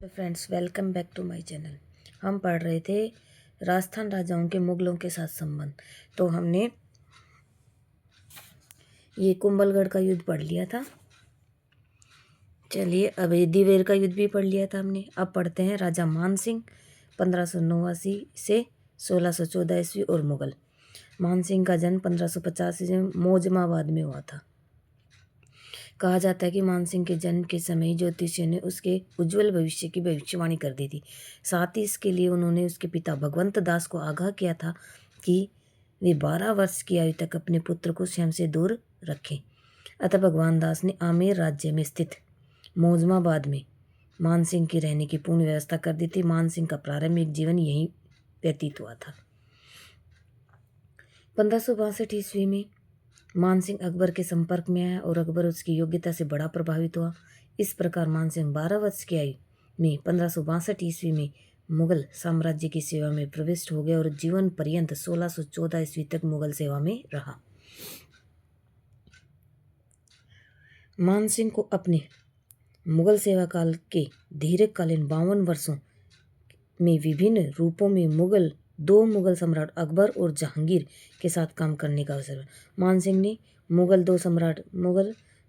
तो friends, welcome back to my channel. हम पढ़ रहे थे राजस्थान राजाओं के मुगलों के साथ संबंध। तो हमने ये कुंभलगढ़ का युद्ध पढ़ लिया था। चलिए, अब ये दिवेर का युद्ध भी पढ़ लिया था हमने। अब पढ़ते हैं राजा मानसिंह 1589 से 1614 ईस्वी और मुगल। मानसिंह का जन्म 1550 ईस्वी में मोजमाबाद में हुआ था। कहा जाता है कि मानसिंह के जन्म के समय ज्योतिषियों ने उसके उज्जवल भविष्य की भविष्यवाणी कर दी थी। साथ ही इसके लिए उन्होंने उसके पिता भगवंत दास को आगाह किया था कि वे 12 वर्ष की आयु तक अपने पुत्र को स्वयं से दूर रखें। अतः भगवान दास ने आमेर राज्य में स्थित मोजमाबाद में मानसिंह की रहने की पूर्ण व्यवस्था कर दी थी। मानसिंह का प्रारंभिक जीवन यहीं व्यतीत हुआ था। 1562 ईस्वी में मानसिंह अकबर के संपर्क में आया और अकबर उसकी योग्यता से बड़ा प्रभावित हुआ। इस प्रकार मानसिंह 12 वर्ष की आयु में 1562 ईस्वी में मुगल साम्राज्य की सेवा में प्रविष्ट हो गया और जीवन पर्यंत 1614 ईस्वी तक मुगल सेवा में रहा। मानसिंह को अपने मुगल सेवा काल के दीर्घकालीन 52 वर्षों में विभिन्न रूपों में दो मुगल सम्राट अकबर और जहांगीर के साथ काम करने का अवसर मिला। मानसिंह ने मुगल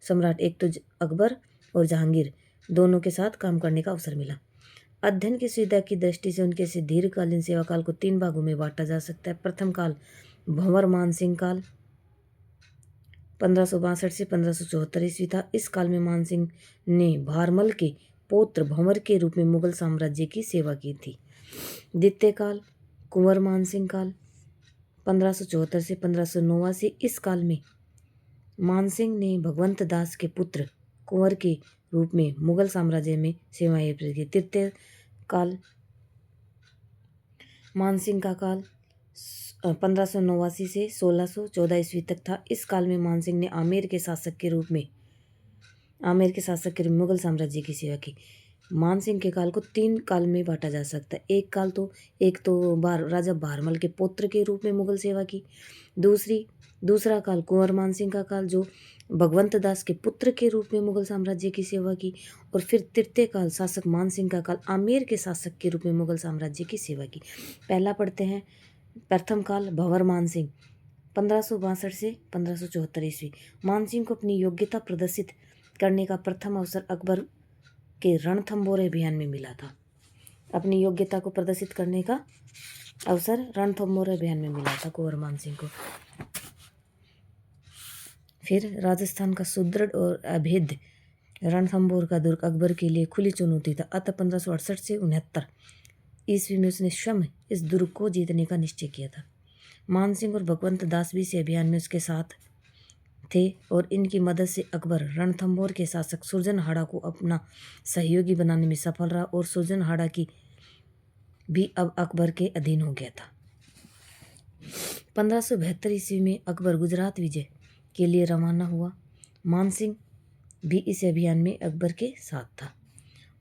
सम्राट एक तो अकबर और जहांगीर दोनों के साथ काम करने का अवसर मिला। अध्ययन की सुविधा की दृष्टि से उनके से दीर्घकालीन सेवा काल को 3 भागों में बांटा जा सकता है। प्रथम काल भंवर मानसिंह काल 1562 से 1574 ईस्वी था। इस काल में मानसिंह ने भारमल के पौत्र भंवर के रूप में मुगल साम्राज्य की सेवा की थी। द्वितीय काल कुंवर मानसिंह काल 1574 से 1589। इस काल में मानसिंह ने भगवंत दास के पुत्र कुंवर के रूप में मुगल साम्राज्य में सेवाएं की। तृतीय काल मानसिंह का काल 1589 से 1614 ईस्वी तक था। इस काल में मानसिंह ने आमेर के शासक के रूप में मुगल साम्राज्य की सेवा की। मानसिंह के काल को 3 काल में बांटा जा सकता है। एक तो राजा भारमल के पुत्र के रूप में मुगल सेवा की। दूसरा काल कुंवर मानसिंह का काल, जो भगवंत दास के पुत्र के रूप में मुगल साम्राज्य की सेवा की। और फिर तृतीय काल शासक मानसिंह का काल, आमेर के शासक के रूप में मुगल साम्राज्य की सेवा की। पहला पढ़ते हैं। प्रथम काल भंवर मानसिंह 1562 से 1574 ईस्वी। मानसिंह को अपनी योग्यता प्रदर्शित करने का प्रथम अवसर अकबर के रणथंभौर अभियान में मिला था। अपनी योग्यता को प्रदर्शित करने का अवसर रणथंभौर अभियान में मिला था कुंवर मानसिंह को। फिर राजस्थान का सुदृढ़ और अभेद्य रणथंभौर का दुर्ग अकबर के लिए खुली चुनौती था। अतः 1568 से 69 ईस्वी में उसने स्वयं इस दुर्ग को जीतने का निश्चय किया था। मानसिंह और भगवंत दास भी इस अभियान में उसके साथ थे और इनकी मदद से अकबर रणथंभौर के शासक सुरजनहाड़ा को अपना सहयोगी बनाने में सफल रहा और सुरजनहाड़ा की भी अब अकबर के अधीन हो गया था। 1572 ईस्वी में अकबर गुजरात विजय के लिए रवाना हुआ। मानसिंह भी इस अभियान में अकबर के साथ था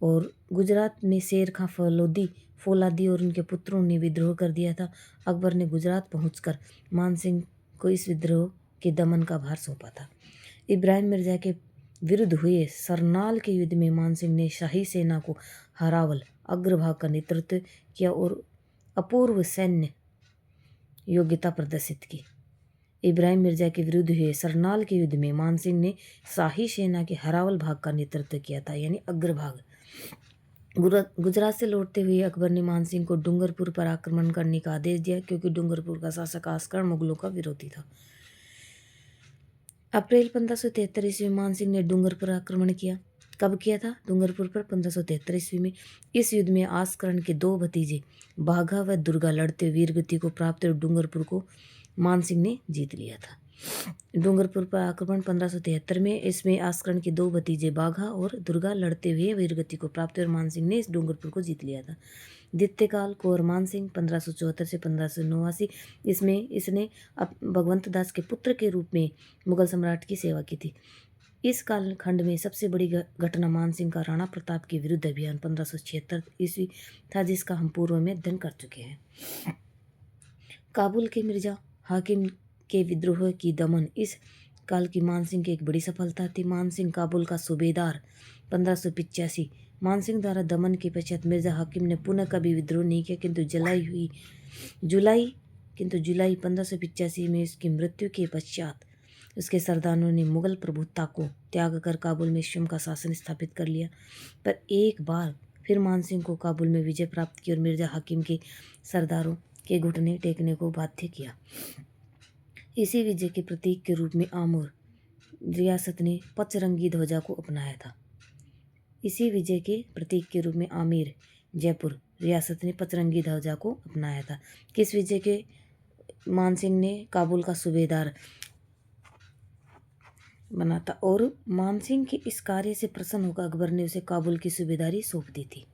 और गुजरात में शेर खां फौलादी और उनके पुत्रों ने विद्रोह कर दिया था। अकबर ने गुजरात पहुंचकर मानसिंह को इस विद्रोह के दमन का भार सौंपा था। इब्राहिम मिर्जा के विरुद्ध हुए सरनाल के युद्ध में मानसिंह ने शाही सेना को हरावल अग्रभाग का नेतृत्व किया और अपूर्व सैन्य योग्यता प्रदर्शित की। इब्राहिम मिर्जा के विरुद्ध हुए सरनाल के युद्ध में मानसिंह ने शाही सेना के हरावल भाग का नेतृत्व किया था, यानी अग्रभाग। गुजरात से लौटते हुए अकबर ने मानसिंह को डूंगरपुर पर आक्रमण करने का आदेश दिया, क्योंकि डूंगरपुर का शासक आस्कर मुगलों का विरोधी था। अप्रैल 1573 ईस्वी में मानसिंह ने डूंगरपुर आक्रमण किया। कब किया था? डूंगरपुर पर 1573 ईस्वी में। इस युद्ध में आस्करण के 2 भतीजे बाघा व दुर्गा लड़ते वीरगति को प्राप्त और डूंगरपुर को मानसिंह ने जीत लिया था। डूंगरपुर पर आक्रमण 1573 में, इसमें आस्करण के 2 भतीजे बाघा और दुर्गा लड़ते हुए वीरगति को प्राप्त और मानसिंह ने इस डूंगरपुर को जीत लिया था। द्वितीय काल कुंवर मानसिंह 1574 से 1589। इसमें इसने भगवंत दास के पुत्र के रूप में मुगल सम्राट की सेवा की थी। इस कालखंड में सबसे बड़ी घटना मानसिंह का राणा प्रताप के विरुद्ध अभियान 1576 ईस्वी था, जिसका हम पूर्व में अध्ययन कर चुके हैं। काबुल के मिर्जा हाकिम के विद्रोह की दमन इस काल की मानसिंह की एक बड़ी सफलता थी। मानसिंह काबुल का सूबेदार 1585 मानसिंह द्वारा दमन के पश्चात मिर्जा हाकिम ने पुनः कभी विद्रोह नहीं किया, किंतु जुलाई 1585 में उसकी मृत्यु के पश्चात उसके सरदारों ने मुगल प्रभुत्ता को त्याग कर काबुल में स्वयं का शासन स्थापित कर लिया। पर एक बार फिर मानसिंह को काबुल में विजय प्राप्त की और मिर्जा हाकिम के सरदारों के घुटने टेकने को बाध्य किया। इसी विजय के प्रतीक के रूप में आमेर रियासत ने पचरंगी ध्वजा को अपनाया था। इसी विजय के प्रतीक के रूप में आमेर जयपुर रियासत ने पचरंगी ध्वजा को अपनाया था। किस विजय के मानसिंह ने काबुल का सूबेदार बना था और मानसिंह के इस कार्य से प्रसन्न होकर अकबर ने उसे काबुल की सूबेदारी सौंप दी थी।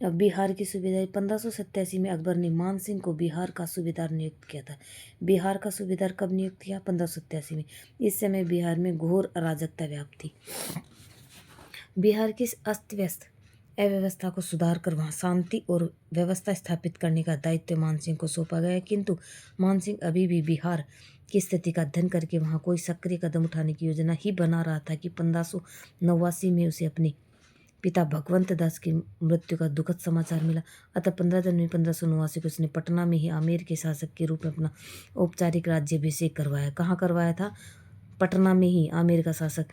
अब बिहार की सूबेदारी 1587 में अकबर ने मानसिंह को बिहार का सूबेदार नियुक्त किया था। बिहार का सूबेदार कब नियुक्त किया? 1587 में। इस समय बिहार में घोर अराजकता व्याप्त थी। बिहार की अस्त व्यस्त अव्यवस्था को सुधार कर वहाँ शांति और व्यवस्था स्थापित करने का दायित्व मानसिंह को सौंपा गया, किंतु मानसिंह अभी भी बिहार की स्थिति का अध्ययन करके वहाँ कोई सक्रिय कदम उठाने की योजना ही बना रहा था कि 1589 में उसे अपने पिता भगवंत दास की मृत्यु का दुखद समाचार मिला। अतः 15 जनवरी 1589 को उसने पटना में ही आमेर के शासक के रूप में अपना औपचारिक राज्याभिषेक करवाया। कहाँ करवाया था? पटना में ही आमेर का शासक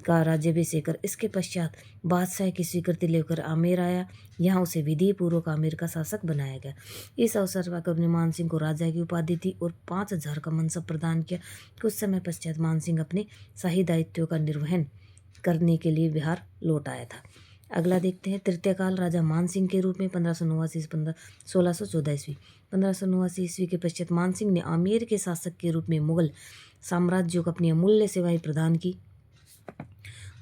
का राज्याभिषेक कर इसके पश्चात बादशाह की स्वीकृति लेकर आमेर आया। यहाँ उसे विधि पूर्वक आमेर का शासक बनाया गया। इस अवसर पर अकबर ने मानसिंह को राजा की उपाधि दी और 5000 का मनसब प्रदान किया। कुछ समय पश्चात मानसिंह अपने शाही दायित्वों का निर्वहन करने के लिए बिहार लौट आया था। अगला देखते हैं तृतीय काल राजा मानसिंह के रूप में 1589 से 1614 ईस्वी। 1589 ईस्वी के पश्चात मानसिंह ने आमेर के शासक के रूप में मुगल साम्राज्य को अपनी अमूल्य सेवाएं प्रदान की।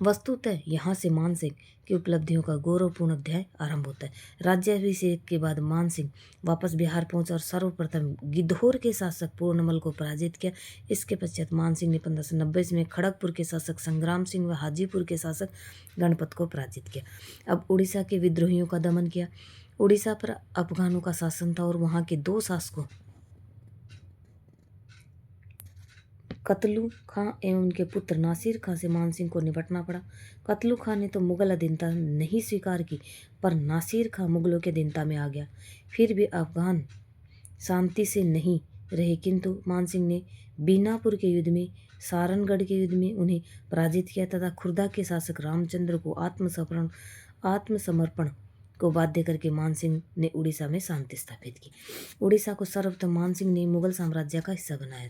वस्तुतः यहाँ से मानसिंह की उपलब्धियों का गौरवपूर्ण अध्याय आरंभ होता है। राज्याभिषेक के बाद मानसिंह वापस बिहार पहुंचा और सर्वप्रथम गिद्धौर के शासक पूर्णमल को पराजित किया। इसके पश्चात मानसिंह ने 1590 में खड़गपुर के शासक संग्राम सिंह व हाजीपुर के शासक गणपत को पराजित किया। अब उड़ीसा के विद्रोहियों का दमन किया। उड़ीसा पर अफगानों का शासन था और वहाँ के 2 शासकों कतलू खां एवं उनके पुत्र नासिर खां से मानसिंह को निपटना पड़ा। कतलू खां ने तो मुगल अधीनता नहीं स्वीकार की, पर नासिर खां मुगलों के अधीनता में आ गया। फिर भी अफगान शांति से नहीं रहे, किंतु मानसिंह ने बीनापुर के युद्ध में, सारनगढ़ के युद्ध में उन्हें पराजित किया तथा खुर्दा के शासक रामचंद्र को आत्मसमर्पण को बाध्य करके मानसिंह ने उड़ीसा में शांति स्थापित की। उड़ीसा को सर्वप्रथम मानसिंह ने मुगल साम्राज्य का हिस्सा बनाया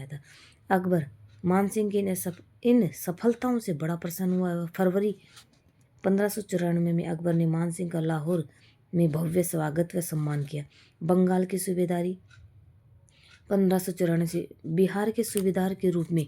था। अकबर मानसिंह की इन सफलताओं से बड़ा प्रसन्न हुआ। फरवरी 1594 में अकबर ने मानसिंह का लाहौर में भव्य स्वागत व सम्मान किया। बंगाल की सूबेदारी 1594 से बिहार के सूबेदार के रूप में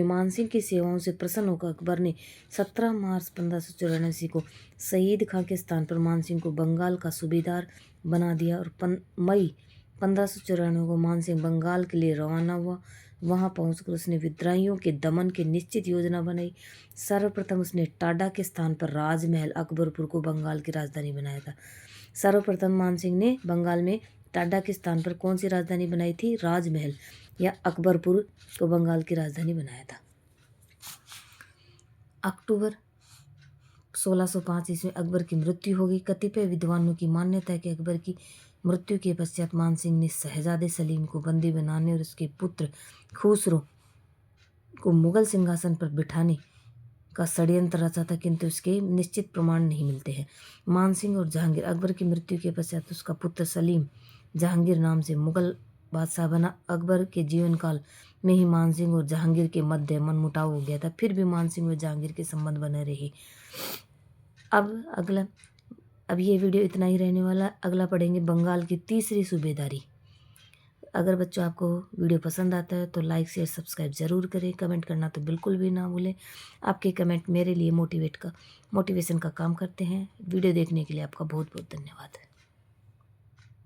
मानसिंह की सेवाओं से प्रसन्न होकर अकबर ने 17 मार्च 1594 को शहीद खां के स्थान पर मानसिंह को बंगाल का सूबेदार बना दिया और मई 1594 को मानसिंह बंगाल के लिए रवाना हुआ। वहां पहुंचकर उसने विद्रोहियों के दमन की निश्चित योजना बनाई। सर्वप्रथम उसने टाडा के स्थान पर राजमहल अकबरपुर को बंगाल की राजधानी बनाया था। सर्वप्रथम मानसिंह ने बंगाल में टाडा के स्थान पर कौन सी राजधानी बनाई थी? राजमहल या अकबरपुर को बंगाल की राजधानी बनाया था। अक्टूबर 1605 ईस्वी अकबर की मृत्यु हो गई। कतिपय विद्वानों की मान्यता है कि अकबर की मृत्यु के पश्चात मानसिंह ने शहजादे सलीम को बंदी बनाने और उसके पुत्र खुसरो को मुगल सिंहासन पर बिठाने का षड्यंत्र रचा था, किंतु उसके निश्चित प्रमाण नहीं मिलते हैं। मानसिंह और जहांगीर अकबर की मृत्यु के पश्चात उसका पुत्र सलीम जहांगीर नाम से मुगल बादशाह बना। अकबर के जीवन काल में ही मानसिंह और जहांगीर के मध्य मनमुटाव हो गया था, फिर भी मानसिंह और जहांगीर के संबंध बने रहे। अब ये वीडियो इतना ही रहने वाला। अगला पढ़ेंगे बंगाल की तीसरी सूबेदारी। अगर बच्चों आपको वीडियो पसंद आता है तो लाइक शेयर सब्सक्राइब ज़रूर करें। कमेंट करना तो बिल्कुल भी ना भूलें। आपके कमेंट मेरे लिए मोटिवेशन का काम करते हैं। वीडियो देखने के लिए आपका बहुत बहुत धन्यवाद।